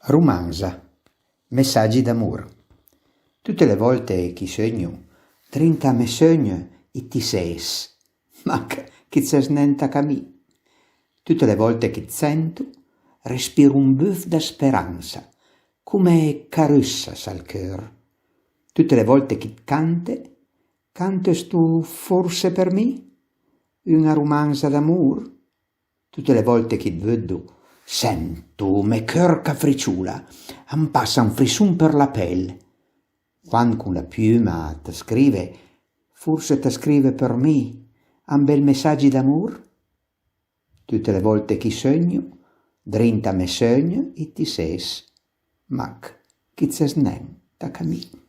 Romanza, messaggi d'amore. Tutte le volte che sogno, trinta me sogno e ti ses, ma che c'è snenta camì. Tutte le volte che sento, respiro un buff da speranza, come carussa al cœur. Tutte le volte che cantes tu forse per me? Una romanza d'amore? Tutte le volte che vedo, sento me cœur capricciula, am passa un frisson per la pelle. Quando con la piuma te scrive, forse te scrive per me, un bel messaggi d'amore? Tutte le volte che sogno, drinta me sogno e ti ses, mac, chi c'è snen da camì.